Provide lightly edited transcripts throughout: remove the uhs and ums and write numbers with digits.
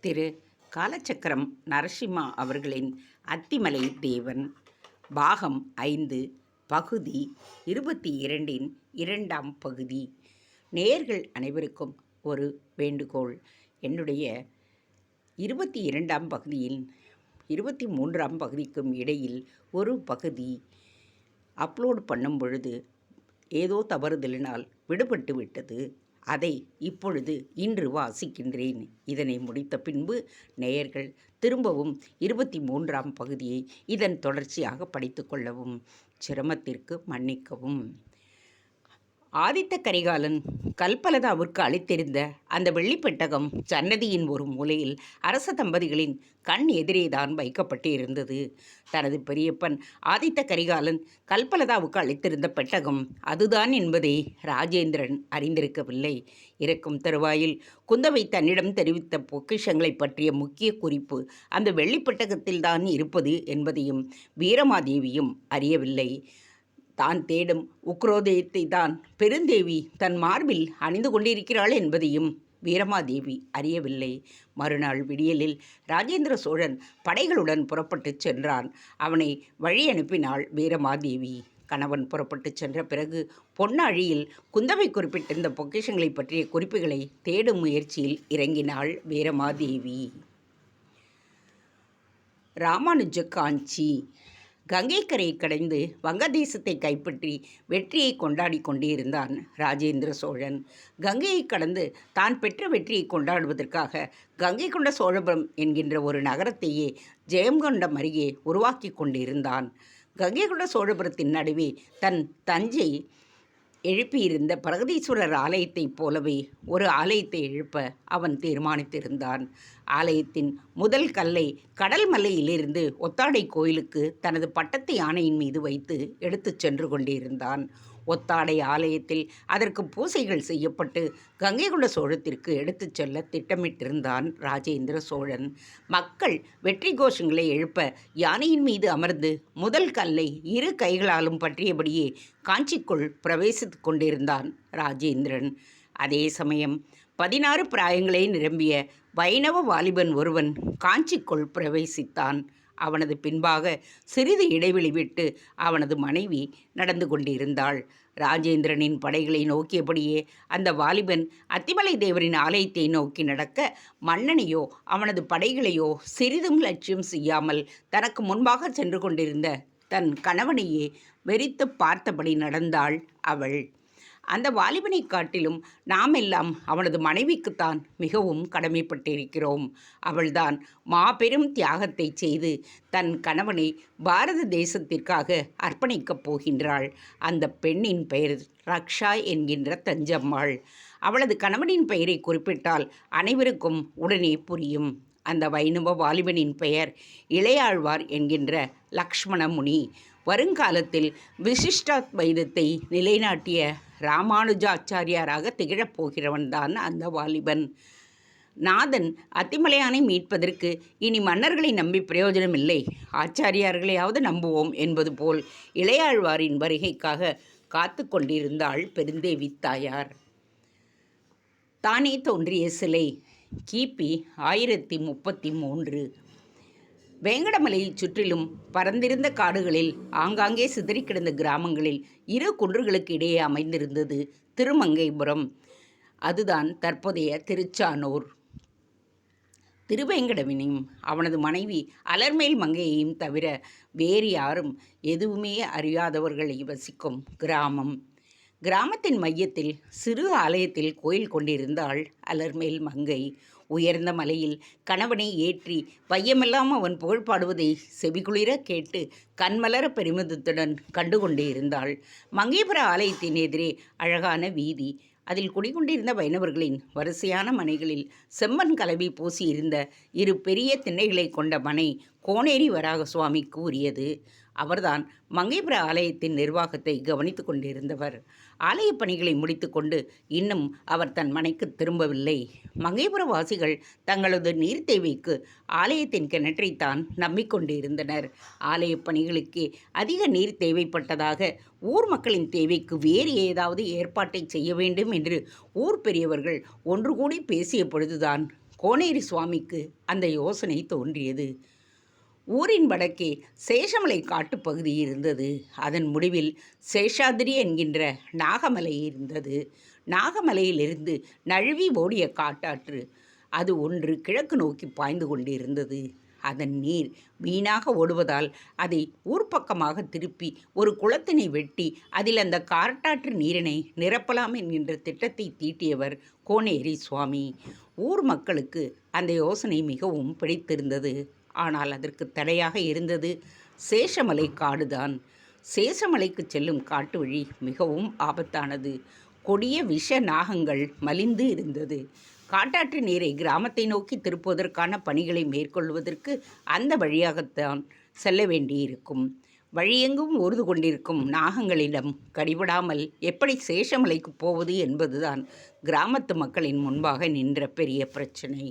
திரு காலச்சக்கரம் நரசிம்மா அவர்களின் அத்திமலை தேவன் பாகம் 5 பகுதி 22 இரண்டாம் பகுதி. நேயர்கள் அனைவருக்கும் ஒரு வேண்டுகோள். என்னுடைய 22ஆம் பகுதியில் 23ஆம் பகுதிக்கும் இடையில் ஒரு பகுதி அப்லோட் பண்ணும் பொழுது ஏதோ தவறுதலினால் விடுபட்டு விட்டது. அதை இப்பொழுது இன்று வாசிக்கின்றேன். இதனை முடித்த பின்பு நேயர்கள் திரும்பவும் 23ஆம் பகுதியை இதன் தொடர்ச்சியாக படித்து கொள்ளவும். சிரமத்திற்கு மன்னிக்கவும். ஆதித்த கரிகாலன் கல்பலதாவிற்கு அளித்திருந்த அந்த வெள்ளிப்பெட்டகம் சன்னதியின் ஒரு மூலையில் அரச தம்பதிகளின் கண் எதிரேதான் வைக்கப்பட்டு இருந்தது. தனது பெரியப்பன் ஆதித்த கரிகாலன் கல்பலதாவுக்கு அளித்திருந்த பெட்டகம் அதுதான் என்பதை ராஜேந்திரன் அறிந்திருக்கவில்லை. இறக்கும் தருவாயில் குந்தவை தன்னிடம் தெரிவித்த பொக்கிஷங்களை பற்றிய முக்கிய குறிப்பு அந்த வெள்ளிப்பெட்டகத்தில்தான் இருப்பது என்பதையும் வீரமாதேவியும் அறியவில்லை. தான் தேடும் உக்ரோதயத்தை தான் பெருந்தேவி தன் மார்பில் அணிந்து கொண்டிருக்கிறாள் என்பதையும் வீரமாதேவி அறியவில்லை. மறுநாள் விடியலில் ராஜேந்திர சோழன் படைகளுடன் புறப்பட்டு சென்றான். அவனை வழி அனுப்பினாள் வீரமாதேவி. கணவன் புறப்பட்டு சென்ற பிறகு பொன்னாழியில் குந்தவை குறிப்பிட்டிருந்த பொக்கிஷங்களை பற்றிய குறிப்புகளை தேடும் முயற்சியில் இறங்கினாள் வீரமாதேவி. ராமானுஜ காஞ்சி. கங்கைக்கரையை கடைந்து வங்கதேசத்தை கைப்பற்றி வெற்றியை கொண்டாடி கொண்டிருந்தான் ராஜேந்திர சோழன். கங்கையை கடந்து தான் பெற்ற வெற்றியை கொண்டாடுவதற்காக கங்கை கொண்ட சோழபுரம் என்கின்ற ஒரு நகரத்தையே ஜெயங்கொண்டம் அருகே உருவாக்கி கொண்டிருந்தான். கங்கை கொண்ட சோழபுரத்தின் நடுவே தன் தஞ்சை எழுப்பியிருந்த பிரகதீஸ்வரர் ஆலயத்தைப் போலவே ஒரு ஆலயத்தை எழுப்ப அவன் தீர்மானித்திருந்தான். ஆலயத்தின் முதல் கல்லை கடல் மலையிலிருந்து ஒத்தாடை கோயிலுக்கு தனது பட்டத்து யானையின் மீது வைத்து எடுத்துச் சென்று கொண்டிருந்தான். ஒத்தாடை ஆலயத்தில் அதற்கு பூசைகள் செய்யப்பட்டு கங்கை கொண்ட சோழத்திற்கு எடுத்துச் செல்ல திட்டமிட்டிருந்தான் ராஜேந்திர சோழன். மக்கள் வெற்றி கோஷங்களை எழுப்ப யானையின் மீது அமர்ந்து முதல் கல்லை இரு கைகளாலும் பற்றியபடியே காஞ்சிக்குள் பிரவேசித்து கொண்டிருந்தான் ராஜேந்திரன். அதே சமயம் 16 பிராயங்களே நிரம்பிய வைணவ வாலிபன் ஒருவன் காஞ்சிக்குள் பிரவேசித்தான். அவனது பின்பாக சிறிது இடைவெளி விட்டு அவனது மனைவி நடந்து கொண்டிருந்தாள். ராஜேந்திரனின் படைகளை நோக்கியபடியே அந்த வாலிபன் அத்திமலை தேவரின் ஆலயத்தை நோக்கி நடக்க மன்னனையோ அவனது படைகளையோ சிறிதும் லட்சியம் செய்யாமல் தனக்கு முன்பாக சென்று கொண்டிருந்த தன் கணவனையே வெறித்து பார்த்தபடி நடந்தாள் அவள். அந்த வாலிபனை காட்டிலும் நாம் எல்லாம் அவனது மனைவிக்குத்தான் மிகவும் கடமைப்பட்டிருக்கிறோம். அவள்தான் மாபெரும் தியாகத்தை செய்து தன் கணவனை பாரத தேசத்திற்காக அர்ப்பணிக்கப் போகின்றாள். அந்த பெண்ணின் பெயர் ரக்ஷா என்கின்ற தஞ்சம்மாள். அவளது கணவனின் பெயரை குறிப்பிட்டால் அனைவருக்கும் உடனே புரியும். அந்த வைணவ வாலிபனின் பெயர் இளையாழ்வார் என்கின்ற லக்ஷ்மணமுனி. வருங்காலத்தில் விசிஷ்டாத்வைதத்தை நிலைநாட்டிய ராமானுஜாச்சாரியாராக திகழப் போகிறவன்தான் அந்த வாலிபன். நாதன் அத்திமலையானை மீட்பதற்கு இனி மன்னர்களை நம்பி பிரயோஜனமில்லை, ஆச்சாரியார்களையாவது நம்புவோம் என்பது போல் இளையாழ்வாரின் வருகைக்காக காத்து கொண்டிருந்தாள் பெருந்தேவி தாயார். தானே தோன்றிய சிலை. கிபி 1033. வேங்கடமலையைச் சுற்றிலும் பரந்திருந்த காடுகளில் ஆங்காங்கே சிதறி கிடந்த கிராமங்களில் இரு குன்றுகளுக்கு இடையே அமைந்திருந்தது திருமங்கைபுரம். அதுதான் தற்போதைய திருச்சானூர். திருவேங்கடவனையும் அவனது மனைவி அலர்மேல் மங்கையையும் தவிர வேறு யாரும் எதுவுமே அறியாதவர்களை வசிக்கும் கிராமம். கிராமத்தின் மையத்தில் சிறு ஆலயத்தில் கோயில் கொண்டிருந்தாள் அலர்மேல் மங்கை. உயர்ந்த மலையில் கணவனை ஏற்றி வையமெல்லாம் அவன் புகழ் பாடுவதை செவிகுளிர கேட்டு கண்மலர பெருமிதத்துடன் கண்டு கொண்டே இருந்தாள். மங்கைபுர ஆலயத்தின் எதிரே அழகான வீதி. அதில் குடிகொண்டிருந்த வைணவர்களின் வரிசையான மனைகளில் செம்மண் கலவி பூசியிருந்த இரு பெரிய திண்ணைகளை கொண்ட மனை கோனேரி வராக சுவாமிக்கு உரியது. அவர்தான் மங்கைபுர ஆலயத்தின் நிர்வாகத்தை கவனித்து கொண்டிருந்தவர். ஆலய பணிகளை முடித்து கொண்டு இன்னும் அவர் தன் மனைக்கு திரும்பவில்லை. மங்கைபுர வாசிகள் தங்களது நீர் தேவைக்கு ஆலயத்தின் கிணற்றைத்தான் நம்பிக்கொண்டிருந்தனர். ஆலய பணிகளுக்கு அதிக நீர் தேவைப்பட்டதாக ஊர் மக்களின் தேவைக்கு வேறு ஏதாவது ஏற்பாட்டை செய்ய வேண்டும் என்று ஊர் பெரியவர்கள் ஒன்று கூடி பேசிய பொழுதுதான் கோனேரி சுவாமிக்கு அந்த யோசனை தோன்றியது. ஊரின் வடக்கே சேஷமலை காட்டுப்பகுதி இருந்தது. அதன் முடிவில் சேஷாதிரி என்கின்ற நாகமலை இருந்தது. நாகமலையிலிருந்து நழுவி ஓடிய காட்டாற்று அது ஒன்று கிழக்கு நோக்கி பாய்ந்து கொண்டிருந்தது. அதன் நீர் வீணாக ஓடுவதால் அதை ஊர்ப்பக்கமாக திருப்பி ஒரு குளத்தினை வெட்டி அதில் அந்த காட்டாற்று நீரினை நிரப்பலாம் என்கின்ற திட்டத்தை தீட்டியவர் கோனேரி சுவாமி. ஊர் மக்களுக்கு அந்த யோசனை மிகவும் பிடித்திருந்தது. ஆனால் அதற்கு தடையாக இருந்தது சேஷமலை காடுதான். சேஷமலைக்கு செல்லும் காட்டு வழி மிகவும் ஆபத்தானது. கொடிய விஷ நாகங்கள் மலிந்து இருந்தது. காட்டாற்று நீரை கிராமத்தை நோக்கி திருப்புவதற்கான பணிகளை மேற்கொள்வதற்கு அந்த வழியாகத்தான் செல்ல வேண்டியிருக்கும். வழியெங்கும் ஊர்ந்து கொண்டிருக்கும் நாகங்களிடம் கடிபடாமல் எப்படி சேஷமலைக்கு போவது என்பதுதான் கிராமத்து மக்களின் முன்பாக நின்ற பெரிய பிரச்சனை.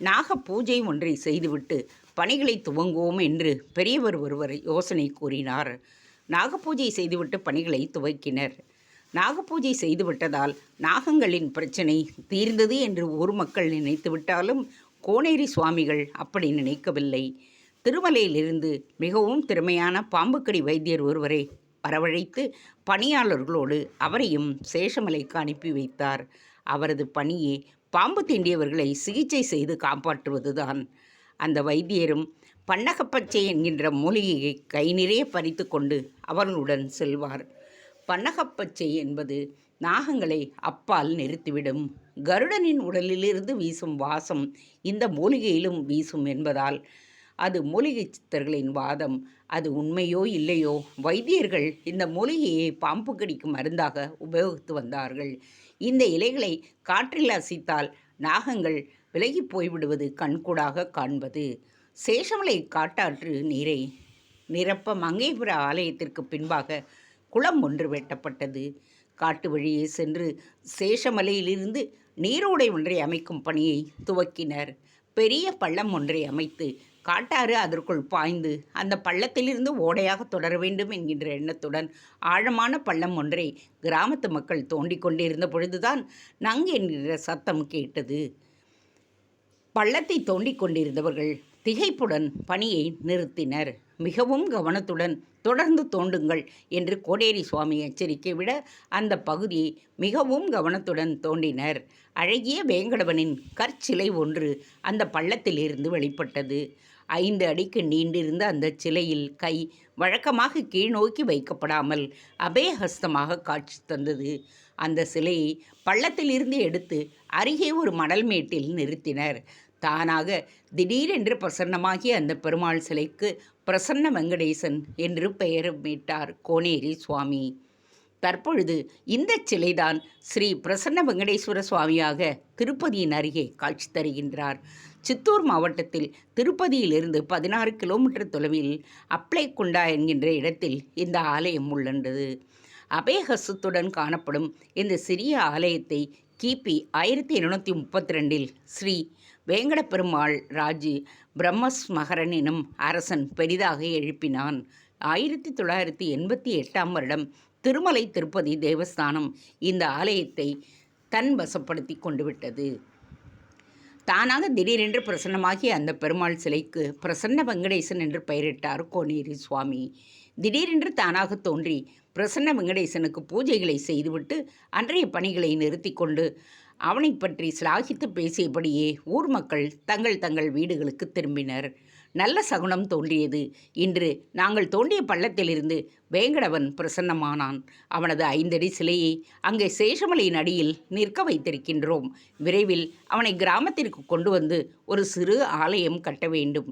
நாக பூஜை ஒன்றை செய்துவிட்டு பணிகளை துவங்குவோம் என்று பெரியவர் ஒருவர் யோசனை கூறினார். நாகப்பூஜை செய்துவிட்டு பணிகளை துவக்கினர். நாகப்பூஜை செய்துவிட்டதால் நாகங்களின் பிரச்சனை தீர்ந்தது என்று ஊர் மக்கள் நினைத்துவிட்டாலும் கோனேரி சுவாமிகள் அப்படி நினைக்கவில்லை. திருமலையிலிருந்து மிகவும் திறமையான பாம்புக்கடி வைத்தியர் ஒருவரை வரவழைத்து பணியாளர்களோடு அவரையும் சேஷமலைக்கு அனுப்பி வைத்தார். அவரது பணியே பாம்பு தீண்டியவர்களை சிகிச்சை செய்து காப்பாற்றுவதுதான். அந்த வைத்தியரும் பன்னகப்பச்சை என்கின்ற மூலிகையை கை நிறைய பறித்து கொண்டு அவர்களுடன் செல்வார். பன்னகப்பச்சை என்பது நாகங்களை அப்பால் நிறுத்திவிடும். கருடனின் உடலிலிருந்து வீசும் வாசம் இந்த மூலிகையிலும் வீசும் என்பதால் அது மூலிகை சித்தர்களின் வாதம். அது உண்மையோ இல்லையோ, வைத்தியர்கள் இந்த மூலிகையை பாம்பு கடிக்கும் மருந்தாக உபயோகித்து வந்தார்கள். இந்த இலைகளை காற்றில் அசைத்தால் நாகங்கள் விலகி போய்விடுவது கண்கூடாக காண்பது. சேஷமலை காட்டாற்று நீரை நிரப்ப மங்கைபுர ஆலயத்திற்கு பின்பாக குளம் ஒன்று வெட்டப்பட்டது. காட்டு வழியே சென்று சேஷமலையிலிருந்து நீரோடை ஒன்றை அமைக்கும் பணியை துவக்கினர். பெரிய பள்ளம் ஒன்றை அமைத்து காட்டாறு அதற்குள் பாய்ந்து அந்த பள்ளத்திலிருந்து ஓடையாக தொடர வேண்டும் என்கின்ற எண்ணத்துடன் ஆழமான பள்ளம் ஒன்றை கிராமத்து மக்கள் தோண்டி கொண்டிருந்த பொழுதுதான் நங் என்கிற சத்தம் கேட்டது. பள்ளத்தை தோண்டிக் கொண்டிருந்தவர்கள் திகைப்புடன் பணியை நிறுத்தினர். மிகவும் கவனத்துடன் தொடர்ந்து தோண்டுங்கள் என்று கோனேரி சுவாமி எச்சரிக்கை விட அந்த பகுதியை மிகவும் கவனத்துடன் தோண்டினர். அழகிய வேங்கடவனின் கற்சிலை ஒன்று அந்த பள்ளத்திலிருந்து வெளிப்பட்டது. 5 அடிக்கு நீண்டிருந்த அந்த சிலையில் கை வழக்கமாக கீழ்நோக்கி வைக்கப்படாமல் அபயஹஸ்தமாக காட்சி தந்தது. அந்த சிலையை பள்ளத்திலிருந்து எடுத்து அருகே ஒரு மணல் மேட்டில் நிறுத்தினர். தானாக திடீரென்று பிரசன்னமாகிய அந்த பெருமாள் சிலைக்கு பிரசன்ன வெங்கடேசன் என்று பெயரிட்டார் கோனேரி சுவாமி. தற்பொழுது இந்த சிலைதான் ஸ்ரீ பிரசன்ன வெங்கடேஸ்வர சுவாமியாக திருப்பதியின் அருகே காட்சி தருகின்றார். சித்தூர் மாவட்டத்தில் திருப்பதியிலிருந்து 16 கிலோமீட்டர் தொலைவில் அப்ளைக்குண்டா என்கின்ற இடத்தில் இந்த ஆலயம் உள்ளது. அபயஹஸ்தத்துடன் காணப்படும் இந்த சிறிய ஆலயத்தை கிபி 1732 ஸ்ரீ வேங்கட பெருமாள் ராஜு பிரம்மஸ்மகரன் எனும் அரசன் பெரிதாக எழுப்பினான். 1988 வருடம் திருமலை திருப்பதி தேவஸ்தானம் இந்த ஆலயத்தை தன் வசப்படுத்தி கொண்டு விட்டது. தானாக திடீரென்று பிரசன்னமாகிய அந்த பெருமாள் சிலைக்கு பிரசன்ன வெங்கடேசன் என்று பெயரிட்டார் கோனேரி சுவாமி. திடீரென்று தானாக தோன்றி பிரசன்ன வெங்கடேசனுக்கு பூஜைகளை செய்துவிட்டு அன்றைய பணிகளை நிறுத்தி கொண்டு அவனை பற்றி சிலாகித்து பேசியபடியே ஊர் மக்கள் தங்கள் தங்கள் வீடுகளுக்கு திரும்பினர். நல்ல சகுனம் தோன்றியது. இன்று நாங்கள் தோண்டிய பள்ளத்திலிருந்து வேங்கடவன் பிரசன்னமானான். அவனது 5 அடி சிலையை அங்கே சேஷமலையின் அடியில் நிற்க வைத்திருக்கின்றோம். விரைவில் அவனை கிராமத்திற்கு கொண்டு வந்து ஒரு சிறு ஆலயம் கட்ட வேண்டும்.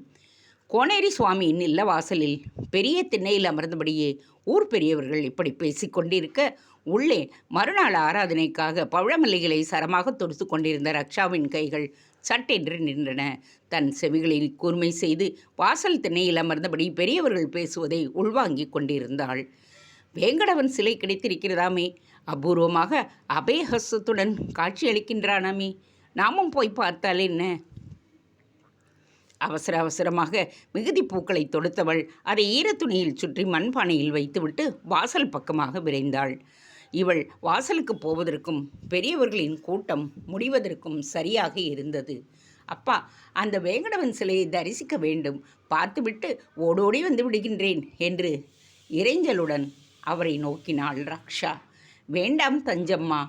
கோனேரி சுவாமியின் இல்ல வாசலில் பெரிய திண்ணையில் அமர்ந்தபடியே ஊர் பெரியவர்கள் இப்படி பேசிக்கொண்டிருக்க, உள்ளே மறுநாள் ஆராதனைக்காக பழமல்லிகளை சரமாக தொடுத்து கொண்டிருந்த ரக்ஷாவின் கைகள் சட்டென்று நின்றன. தன் செவிகளில் கூர்மை செய்து வாசல் திண்ணையில் அமர்ந்தபடி பெரியவர்கள் பேசுவதை உள்வாங்கிக் கொண்டிருந்தாள். வேங்கடவன் சிலை கிடைத்திருக்கிறதாமே, அபூர்வமாக அபயஹஸ்தத்துடன் காட்சியளிக்கின்றானாமே, நாமும் போய் பார்த்தால் என்ன? அவசரமாக மிகுதி பூக்களை தொடுத்தவள் அதை ஈரத்துணியில் சுற்றி மண்பானையில் வைத்துவிட்டு வாசல் பக்கமாக விரைந்தாள். இவள் வாசலுக்கு போவதற்கும் பெரியவர்களின் கூட்டம் முடிவதற்கும் சரியாக இருந்தது. அப்பா, அந்த வேங்கடவன் சிலையை தரிசிக்க வேண்டும், பார்த்துவிட்டு ஓடோடி வந்து விடுகின்றேன் என்று இறைஞ்சலுடன் அவரை நோக்கினாள் ரக்ஷா. வேண்டாம் தஞ்சம்மா.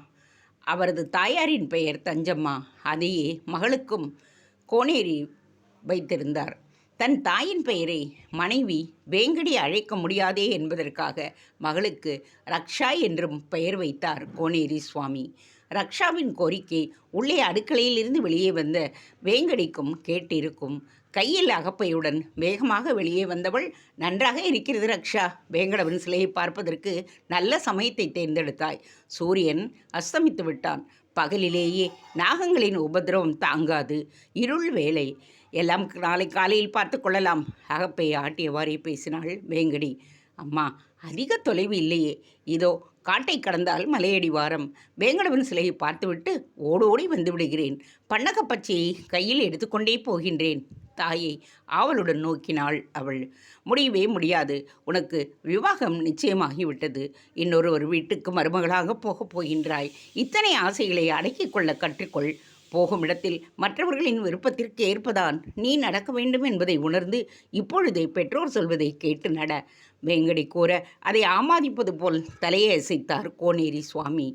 அவரது தாயாரின் பெயர் தஞ்சம்மா. அதையே மகளுக்கும் கோனேரி வைத்திருந்தார். தன் தாயின் பெயரை மனைவி வேங்கடி அழைக்க முடியாதே என்பதற்காக மகளுக்கு ரக்ஷா என்றும் பெயர் வைத்தார் கோனேரி சுவாமி. ரக்ஷாவின் கோரிக்கை உள்ளே அடுக்கலையிலிருந்து வெளியே வந்த வேங்கடிக்கும் கேட்டிருக்கும். கையில் அகப்பையுடன் வேகமாக வெளியே வந்தவள், நன்றாக இருக்கிறது ரக்ஷா. வேங்கடவன் சிலையை பார்ப்பதற்கு நல்ல சமயத்தை தேர்ந்தெடுத்தாய். சூரியன் அஸ்தமித்து விட்டான். பகலிலேயே நாகங்களின் உபதிரவம் தாங்காது. இருள் வேலை, எல்லாம் நாளை காலையில் பார்த்து கொள்ளலாம். அகப்பை ஆட்டியவாறே பேசினாள் வேங்கடி. அம்மா, அதிக தொலைவு இல்லையே, இதோ காட்டை கடந்தால் மலையடிவாரம். வேங்கடவன் சிலையை பார்த்துவிட்டு ஓடோடி வந்து விடுகிறேன். பன்னகப்பச்சையை கையில் எடுத்துக்கொண்டே போகின்றேன். தாயை ஆவலுடன் நோக்கினாள் அவள். முடியவே முடியாது. உனக்கு விவாகம் நிச்சயமாகிவிட்டது. இன்னொருவர் வீட்டுக்கு மருமகளாக போகப் போகின்றாய். இத்தனை ஆசைகளை அடக்கிக் கொள்ள கற்றுக்கொள். போகும் இடத்தில் மற்றவர்களின் விருப்பத்திற்கு ஏற்பதான் நீ நடக்க வேண்டும் என்பதை உணர்ந்து இப்பொழுதே பெற்றோர் சொல்வதை கேட்டு நட. வேங்கடி கூற அதை ஆமாதிப்பது போல் தலையை அசைத்தார் கோனேரி சுவாமி.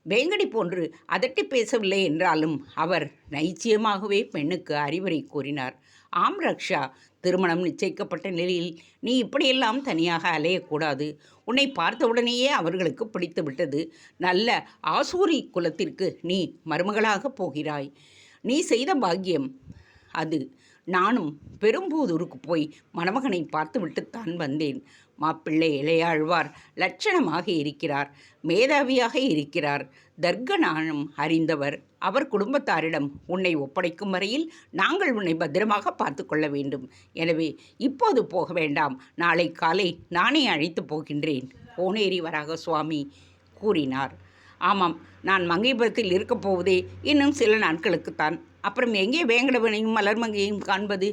வேங்கடி போன்று அதட்டி பேசவில்லை என்றாலும் அவர் நைச்சியமாகவே பெண்ணுக்கு அறிவுரை கூறினார். ஆம் ரக்ஷா, திருமணம் நிச்சயிக்கப்பட்ட நிலையில் நீ இப்படியெல்லாம் தனியாக அலையக்கூடாது. உன்னை பார்த்தவுடனேயே அவர்களுக்கு பிடித்து விட்டது. நல்ல ஆசூரி குலத்திற்கு நீ மருமகளாக போகிறாய். நீ செய்த பாக்கியம் அது. நானும் பெரும்பூதூருக்கு போய் மணமகனை பார்த்துவிட்டுத்தான் வந்தேன். மாப்பிள்ளை இளையாழ்வார் லட்சணமாக இருக்கிறார், மேதாவியாக இருக்கிறார், தர்க்கநாணம் அறிந்தவர். அவர் குடும்பத்தாரிடம் உன்னை ஒப்படைக்கும் வரையில் நாங்கள் உன்னை பத்திரமாக பார்த்து கொள்ள வேண்டும். எனவே இப்போது போக வேண்டாம். நாளை காலை நானே அழைத்து போகின்றேன், கோனேரி வராக சுவாமி கூறினார். ஆமாம், நான் மங்கைபுரத்தில் இருக்கப் போவதே இன்னும் சில நாட்களுக்குத்தான். அப்புறம் எங்கே வேங்கடவனையும் மலர்மங்கையும் காண்பது?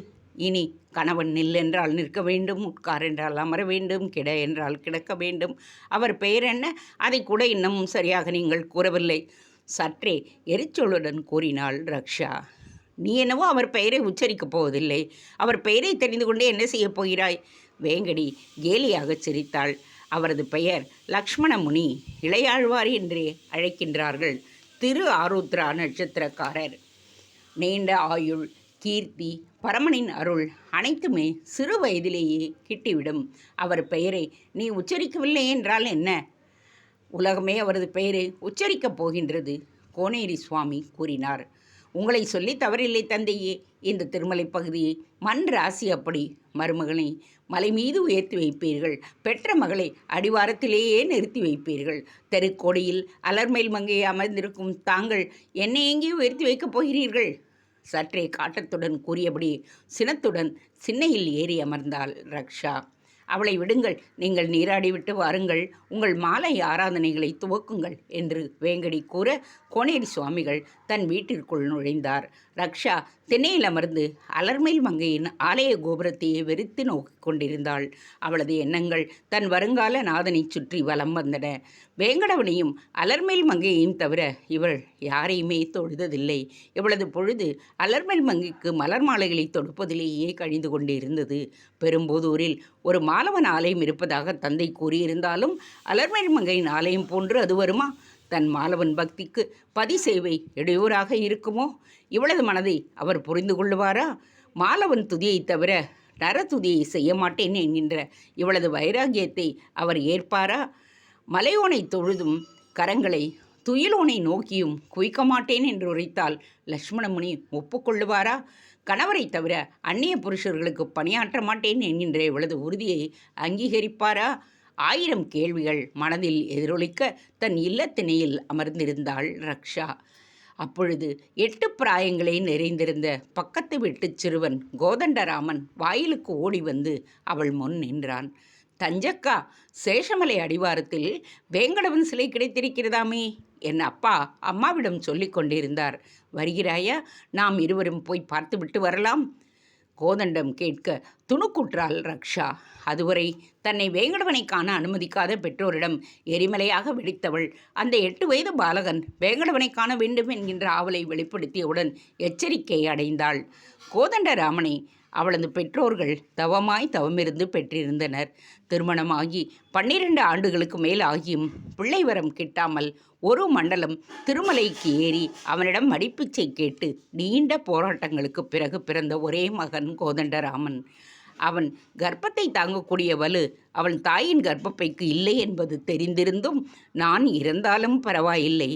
இனி கணவன் நில் என்றால் நிற்க வேண்டும், உட்கார் என்றால் அமர வேண்டும், கிட என்றால் கிடக்க வேண்டும். அவர் பெயர் என்ன? அதை கூட இன்னமும் சரியாக நீங்கள் கூறவில்லை. சற்றே எரிச்சலுடன் கூறினாள் ரக்ஷா. நீ என்னவோ அவர் பெயரை உச்சரிக்கப் போவதில்லை. அவர் பெயரை தெரிந்து கொண்டே என்ன செய்யப் போகிறாய்? வேங்கடி கேலியாக சிரித்தாள். அவரது பெயர் லக்ஷ்மணமுனி. இளையாழ்வார் என்றே அழைக்கின்றார்கள். திரு ஆருத்ரா நட்சத்திரக்காரர். நீண்ட ஆயுள், கீர்த்தி, பரமனின் அருள் அனைத்துமே சிறு வயதிலேயே கிட்டிவிடும். அவர் பெயரை நீ உச்சரிக்கவில்லை என்றால் என்ன? உலகமே அவரது பெயரை உச்சரிக்கப் போகின்றது, கோனேரி சுவாமி கூறினார். உங்களை சொல்லி தவறில்லை தந்தையே. இந்த திருமலை பகுதியை மண் ராசி அப்படி. மருமகனை மலை மீது உயர்த்தி வைப்பீர்கள், பெற்ற மகளை அடிவாரத்திலேயே நிறுத்தி வைப்பீர்கள். தெருக்கோடியில் அலர்மேல் மங்கையை அமர்ந்திருக்கும் தாங்கள் என்னை எங்கே உயர்த்தி வைக்கப் போகிறீர்கள்? சற்றே காட்டத்துடன் கூறியபடி சினத்துடன் சின்னையில் ஏறி அமர்ந்தாள் ரக்ஷா. அவளை விடுங்கள், நீங்கள் நீராடிவிட்டு வாருங்கள், உங்கள் மாலை ஆராதனைகளை துவக்குங்கள் என்று வேங்கடி கூற கோனேரி சுவாமிகள் தன் வீட்டிற்குள் நுழைந்தார். ரக்ஷா திண்ணையில் அமர்ந்து அலர்மேல் மங்கையின் ஆலய கோபுரத்தையே வெறுத்து நோக்கிக் கொண்டிருந்தாள். அவளது எண்ணங்கள் தன் வருங்கால நாதனை சுற்றி வலம் வந்தன. வேங்கடவனையும் அலர்மேல் மங்கையையும் தவிர இவள் யாரையுமே தொழுததில்லை. இவளது பொழுது அலர்மேல் மங்கைக்கு மலர் மாலைகளை தொடுப்பதிலேயே கழிந்து கொண்டிருந்தது. பெரும்போதூரில் ஒரு மாலவன் ஆலயம் இருப்பதாக தந்தை கூறியிருந்தாலும் அலர்மேல் மங்கையின் ஆலயம் போன்று அது வருமா? தன் மாலவன் பக்திக்கு பதி சேவை இடையூறாக இருக்குமோ? இவளது மனதை அவர் புரிந்து கொள்ளுவாரா? மாலவன் துதியை தவிர நர துதியை செய்ய மாட்டேன் என்கின்ற இவளது வைராகியத்தை அவர் ஏற்பாரா? மலையோனை தொழுதும் கரங்களை துயிலோனை நோக்கியும் குவிக்க மாட்டேன் என்று உரைத்தால் லக்ஷ்மணமுனி ஒப்புக்கொள்ளுவாரா? கணவரை தவிர அந்நிய புருஷர்களுக்கு பணியாற்ற மாட்டேன் என்கின்ற இவளது உறுதியை அங்கீகரிப்பாரா? 1000 கேள்விகள் மனதில் எதிரொலிக்க தன் இல்லத்திணையில் அமர்ந்திருந்தாள் ரக்ஷா. அப்பொழுது 8 பிராயங்களே நிறைந்திருந்த பக்கத்து வீட்டுச் சிறுவன் கோதண்டராமன் வாயிலுக்கு ஓடி வந்து அவள் முன் நின்றான். தஞ்சக்கா, சேஷமலை அடிவாரத்தில் வேங்கடவன் சிலை கிடைத்திருக்கிறதாமே, என் அப்பா அம்மாவிடம் சொல்லிக் கொண்டிருந்தார். வருகிறாயா? நாம் இருவரும் போய் பார்த்துவிட்டு வரலாம். கோதண்டம் கேட்க துணுக்குற்றாள் ரக்ஷா. அதுவரை தன்னை வேங்கடவனை காண அனுமதிக்காத பெற்றோரிடம் எரிமலையாக வெடித்தவள் அந்த 8 வயது பாலகன் வேங்கடவனை காண வேண்டும் என்கின்ற ஆவலை வெளிப்படுத்தியவுடன் எச்சரிக்கை அடைந்தாள். கோதண்டராமனை அவளது பெற்றோர்கள் தவமிருந்து பெற்றிருந்தனர். திருமணமாகி 12 ஆண்டுகளுக்கு மேல் ஆகியும் பிள்ளை வரம் கிட்டாமல் ஒரு மண்டலம் திருமலைக்கு ஏறி அவனிடம் மடிப்பிச்சை கேட்டு நீண்ட போராட்டங்களுக்கு பிறகு பிறந்த ஒரே மகன் கோதண்டராமன். அவன் கர்ப்பத்தை தாங்கக்கூடிய வலு அவன் தாயின் கர்ப்பப்பைக்கு இல்லை என்பது தெரிந்திருந்தும் நான் இறந்தாலும் பரவாயில்லை,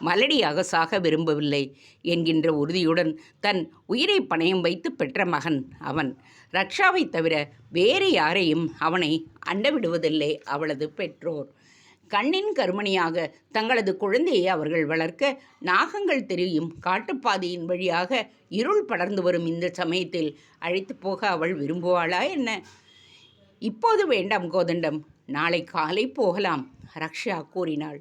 மலடியாக சாக விரும்பவில்லை என்கின்ற உறுதியுடன் தன் உயிரை பணயம் வைத்து பெற்ற மகன் அவன். ரக்ஷாவை தவிர வேறு யாரையும் அவனை அண்டவிடுவதில்லை அவளது பெற்றோர். கண்ணின் கருமணியாக தங்களது குழந்தையை அவர்கள் வளர்க்க நாகங்கள் தெரியும் காட்டுப்பாதையின் வழியாக இருள் படர்ந்து வரும் இந்த சமயத்தில் அழைத்து போக அவள் விரும்புவாளா என்ன? இப்போது வேண்டாம் கோதண்டம், நாளை காலை போகலாம், ரக்ஷா கூறினாள்.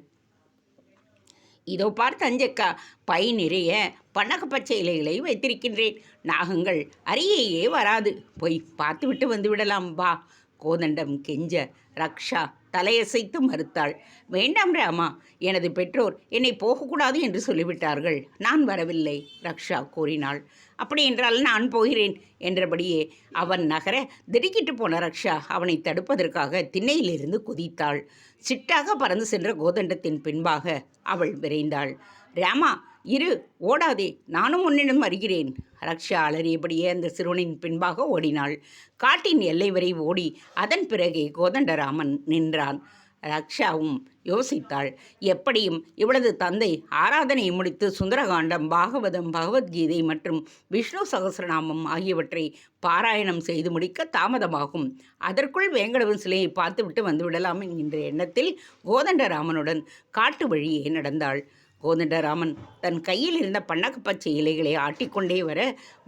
இதோ பார் தஞ்சக்கா, பை நிறைய பன்னகப்பச்சை இலைகளை வைத்திருக்கின்றேன். நாகங்கள் அருகேயே வராது, போய் பார்த்துவிட்டு வந்து விடலாம் வா. கோதண்டம் கெஞ்ச ரக்ஷா தலையசைத்து மறுத்தாள். வேண்டாம் ராமா, எனது பெற்றோர் என்னை போகக்கூடாது என்று சொல்லிவிட்டார்கள், நான் வரவில்லை, ரக்ஷா கூறினாள். அப்படியென்றால் நான் போகிறேன் என்றபடியே அவன் நகர திடுக்கிட்டு போன ரக்ஷா அவனை தடுப்பதற்காக திண்ணையிலிருந்து குதித்தாள். சிட்டாக பறந்து சென்ற கோதண்டத்தின் பின்பாக அவள் விரைந்தாள். ராமா இரு, ஓடாதே, நானும் உன்னிடம் வருகிறேன். ரக்ஷா அலறியபடியே அந்த சிறுவனின் பின்பாக ஓடினாள். காட்டின் எல்லை வரை ஓடி அதன் பிறகே கோதண்டராமன் நின்றான். ரக்ஷாவும் யோசித்தாள். எப்படியும் இவளது தந்தை ஆராதனை முடித்து சுந்தரகாண்டம், பாகவதம், பகவத்கீதை மற்றும் விஷ்ணு சகசிரநாமம் ஆகியவற்றை பாராயணம் செய்து முடிக்க தாமதமாகும். அதற்குள் வேங்கடவன் சிலையை பார்த்துவிட்டு வந்துவிடலாம் என்கின்ற எண்ணத்தில் கோதண்டராமனுடன் காட்டு வழியே நடந்தாள். கோதண்டராமன் தன் கையில் இருந்த பன்னகப்பச்சை இலைகளை ஆட்டிக்கொண்டே வர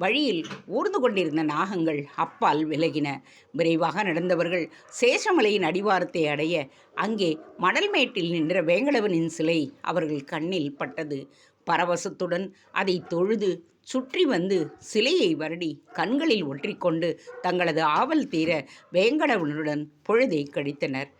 வழியில் ஊர்ந்து கொண்டிருந்த நாகங்கள் அப்பால் விலகின. விரைவாக நடந்தவர்கள் சேஷமலையின் அடிவாரத்தை அடைய அங்கே மணல் மேட்டில் நின்ற வேங்கடவனின் சிலை அவர்கள் கண்ணில் பட்டது. பரவசத்துடன் அதை தொழுது சுற்றி வந்து சிலையை வருடி கண்களில் ஒற்றிக்கொண்டு தங்களது ஆவல் தீர வேங்கடவனுடன் பொழுதை கழித்தனர்.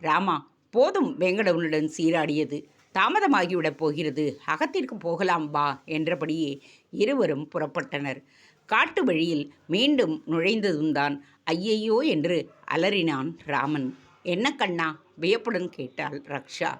ராமா, போதும் வேங்கடவனுடன் சீராடியது, தாமதமாகிவிடப் போகிறது, அகத்திற்கு போகலாம் வா என்றபடியே இருவரும் புறப்பட்டனர். காட்டு வழியில் மீண்டும் நுழைந்ததும் தான் ஐயையோ என்று அலறினான் ராமன். என்ன கண்ணா, வியப்புடன் கேட்டாள் ரக்ஷா.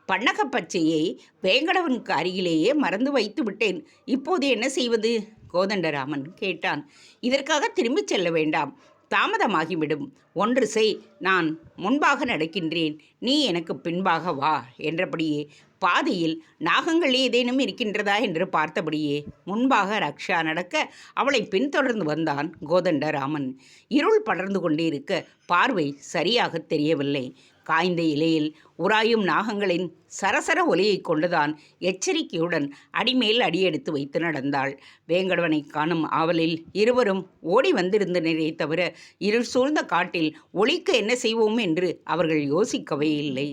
பன்னகப்பச்சையை வேங்கடவனுக்கு அருகிலேயே மறந்து வைத்து விட்டேன், இப்போது என்ன செய்வது? கோதண்டராமன் கேட்டான். இதற்காக திரும்பிச் செல்ல வேண்டாம், தாமதமாகிவிடும். ஒன்று செய், நான் முன்பாக நடக்கின்றேன், நீ எனக்கு பின்பாக வா என்றபடியே பாதையில் நாகங்கள் ஏதேனும் இருக்கின்றதா என்று பார்த்தபடியே முன்பாக ரக்ஷா நடக்க அவளை பின்தொடர்ந்து வந்தான் கோதண்டராமன். இருள் படர்ந்து கொண்டே இருக்க பார்வை சரியாக தெரியவில்லை. காய்ந்த இலையில் உராயும் நாகங்களின் சரசர ஒலியை கொண்டுதான் எச்சரிக்கையுடன் அடிமேல் அடியெடுத்து வைத்து நடந்தாள். வேங்கடவனை காணும் ஆவலில் இருவரும் ஓடி வந்திருந்தனரே தவிர இருள் சூழ்ந்த காட்டில் ஒளிக்க என்ன செய்வோம் என்று அவர்கள் யோசிக்கவே இல்லை.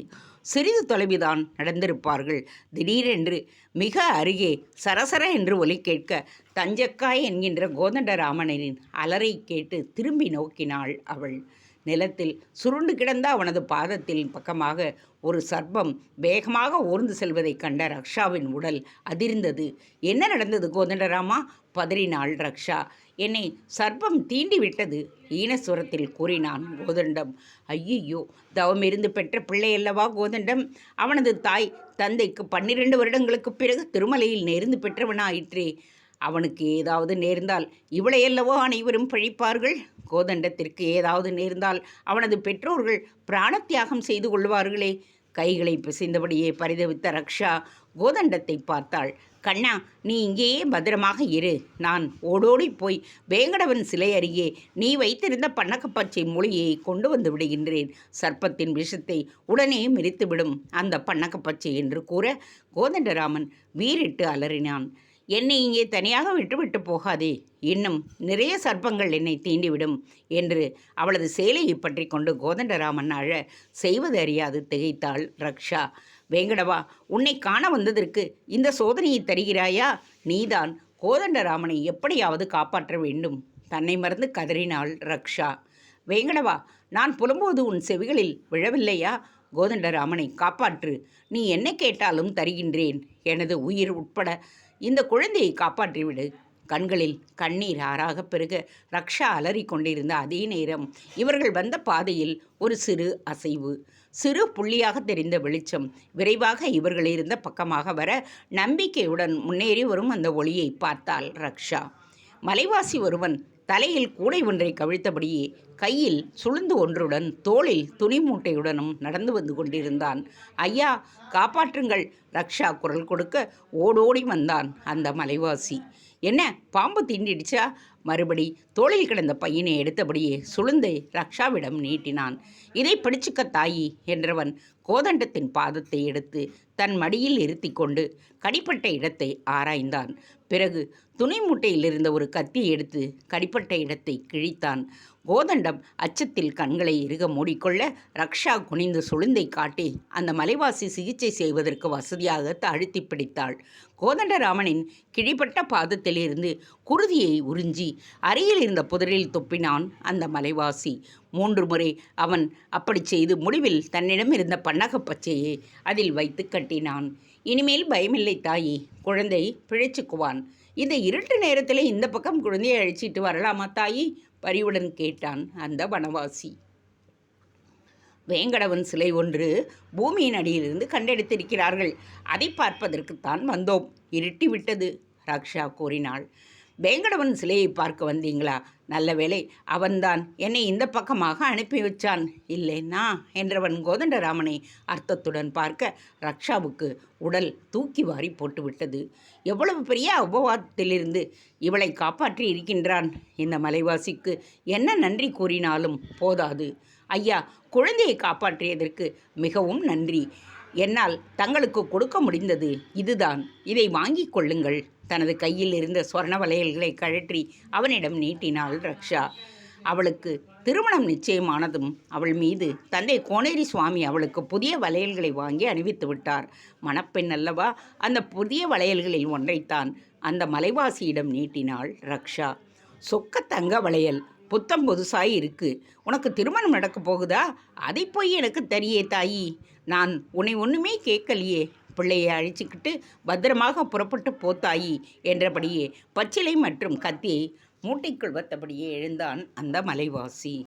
சிறிது தொலைவுதான் நடந்திருப்பார்கள். திடீரென்று மிக அருகே சரசர என்று ஒலி கேட்க தஞ்சக்காய் என்கின்ற கோதண்டராமனின் அலறை கேட்டு திரும்பி நோக்கினாள் அவள். நிலத்தில் சுருண்டு கிடந்த அவனது பாதத்தில் பக்கமாக ஒரு சர்ப்பம் வேகமாக ஊர்ந்து செல்வதைக் கண்ட ரக்ஷாவின் உடல் அதிர்ந்தது. என்ன நடந்தது கோதண்டராமா? பதறினாள் ரக்ஷா. என்னை சர்ப்பம் தீண்டி விட்டது, ஈனஸ்வரத்தில் கூறினான் கோதண்டம். ஐயையோ, தவமிருந்து பெற்ற பிள்ளையல்லவா கோதண்டம். அவனது தாய் தந்தைக்கு 12 வருடங்களுக்கு பிறகு திருமலையில் நேர்ந்து பெற்றவனாயிற்றே. அவனுக்கு ஏதாவது நேர்ந்தால் இவளையல்லவோ அனைவரும் பழிப்பார்கள். கோதண்டத்திற்கு ஏதாவது நேர்ந்தால் அவனது பெற்றோர்கள் பிராணத்தியாகம் செய்து கொள்வார்களே. கைகளை பிசைந்தபடியே பரிதவித்த ரக்ஷா கோதண்டத்தை பார்த்தாள். கண்ணா, நீ இங்கேயே பத்திரமாக இரு, நான் ஓடோடி போய் வேங்கடவன் சிலை அருகே நீ வைத்திருந்த பன்னகப்பச்சை மூலிகையை கொண்டு வந்து விடுகின்றேன். சர்ப்பத்தின் விஷத்தை உடனே மிதித்துவிடும் அந்த பன்னகப்பச்சை என்று கூற கோதண்டராமன் வீறிட்டு அலறினான். என்னை இங்கே தனியாக விட்டுவிட்டு போகாதே, இன்னும் நிறைய சர்ப்பங்கள் என்னை தீண்டிவிடும் என்று அவளது சேலையை பற்றி கொண்டு கோதண்டராமன் அழ செய்வது அறியாது திகைத்தாள் ரக்ஷா. வேங்கடவா, உன்னை காண வந்ததற்கு இந்த சோதனையை தருகிறாயா? நீதான் கோதண்டராமனை எப்படியாவது காப்பாற்ற வேண்டும். தன்னை மறந்து கதறினாள் ரக்ஷா. வேங்கடவா, நான் புலம்போது உன் செவிகளில் விழவில்லையா? கோதண்டராமனை காப்பாற்று. நீ என்ன கேட்டாலும் தருகின்றேன். எனது உயிர் உட்பட இந்த குழந்தையை காப்பாற்றிவிடு. கண்களில் கண்ணீர் ஆறாக பெருக ரக்ஷா அலறி கொண்டிருந்த அதே நேரம் இவர்கள் வந்த பாதையில் ஒரு சிறு அசைவு. சிறு புள்ளியாக தெரிந்த வெளிச்சம் விரைவாக இவர்கள் இருந்த பக்கமாக வர நம்பிக்கையுடன் முன்னேறி வரும் அந்த ஒளியை பார்த்தாள் ரக்ஷா. மலைவாசி ஒருவன் தலையில் கூடை ஒன்றை கவிழ்த்தபடியே கையில் சுளுந்து ஒன்றுடன் தோளில் துணி மூட்டையுடனும் நடந்து வந்து கொண்டிருந்தான். ஐயா, காப்பாற்றுங்கள்! ரக்ஷா குரல் கொடுக்க ஓடோடி வந்தான் அந்த மலைவாசி. என்ன, பாம்பு தீண்டிடுச்சா? மறுபடி தோளில் கிடந்த பையனை எடுத்தபடியே சுளுந்தை ரக்ஷாவிடம் நீட்டினான். இதை பிடிச்சுக்க தாயி என்றவன் கோதண்டத்தின் பாதத்தை எடுத்து தன் மடியில் இருத்தி கொண்டு கடிப்பட்ட இடத்தை ஆராய்ந்தான். பிறகு துணி மூட்டையில் இருந்த ஒரு கத்தியை எடுத்து கடிப்பட்ட இடத்தை கிழித்தான். கோதண்டம் அச்சத்தில் கண்களை இறுக மூடிக்கொள்ள ரக்ஷா குனிந்து சுளுந்தை காட்டி அந்த மலைவாசி சிகிச்சை செய்வதற்கு வசதியாக அழுத்தி பிடித்தாள். கோதண்டராமனின் கிழிப்பட்ட பாதத்திலிருந்து குருதியை உறிஞ்சி அருகில் இருந்த புதரில் துப்பினான் அந்த மலைவாசி. 3 முறை அவன் அப்படி செய்து முடிவில் தன்னிடம் இருந்த பன்னகப் பச்சையை அதில் வைத்து கட்டினான். இனிமேல் பயமில்லை தாயி, குழந்தை பிழைச்சுக்குவான். இந்த இருட்டு நேரத்தில் இந்த பக்கம் குழந்தையை அழைச்சிட்டு வரலாமா தாயி? பரிவுடன் கேட்டான் அந்த வனவாசி. வேங்கடவன் சிலை ஒன்று பூமியின் அடியிலிருந்து கண்டெடுத்திருக்கிறார்கள். அதை பார்ப்பதற்குத்தான் வந்தோம். இருட்டிவிட்டது, ரக்ஷா கூறினாள். வேங்கடவன் சிலையை பார்க்க வந்தீங்களா? நல்ல வேளை, அவன்தான் என்னை இந்த பக்கமாக அனுப்பி வச்சான். இல்லைன்னா என்றவன் கோதண்டராமனை அர்த்தத்துடன் பார்க்க ரக்ஷாவுக்கு உடல் தூக்கி வாரி போட்டுவிட்டது. எவ்வளவு பெரிய அபவாதத்திலிருந்து இவளை காப்பாற்றி இருக்கின்றான். இந்த மலைவாசிக்கு என்ன நன்றி கூறினாலும் போதாது. ஐயா, குழந்தையை காப்பாற்றியதற்கு மிகவும் நன்றி. என்னால் தங்களுக்கு கொடுக்க முடிந்தது இதுதான். இதை வாங்கிக் கொள்ளுங்கள். தனது கையில் இருந்த சொர்ண வளையல்களை கழற்றி அவனிடம் நீட்டினாள் ரக்ஷா. அவளுக்கு திருமணம் நிச்சயமானதும் அவள் மீது தந்தை கோனேரி சுவாமி அவளுக்கு புதிய வளையல்களை வாங்கி அணிவித்து விட்டார். மணப்பெண் அல்லவா? அந்த புதிய வளையல்களில் ஒன்றைத்தான் அந்த மலைவாசியிடம் நீட்டினாள் ரக்ஷா. சொக்க தங்க வளையல், புத்தம் புதுசாய் இருக்கு. உனக்கு திருமணம் நடக்கப் போகுதா? அதை போய் எனக்கு தெரியே தாயி. நான் உன்னை ஒன்றுமே கேட்கலையே. பிள்ளையை அழிச்சிக்கிட்டு பத்திரமாக புறப்பட்டு போத்தாயி என்றபடியே பச்சிலை மற்றும் கத்தியை மூட்டைக்குள் வைத்தபடியே எழுந்தான் அந்த மலைவாசி.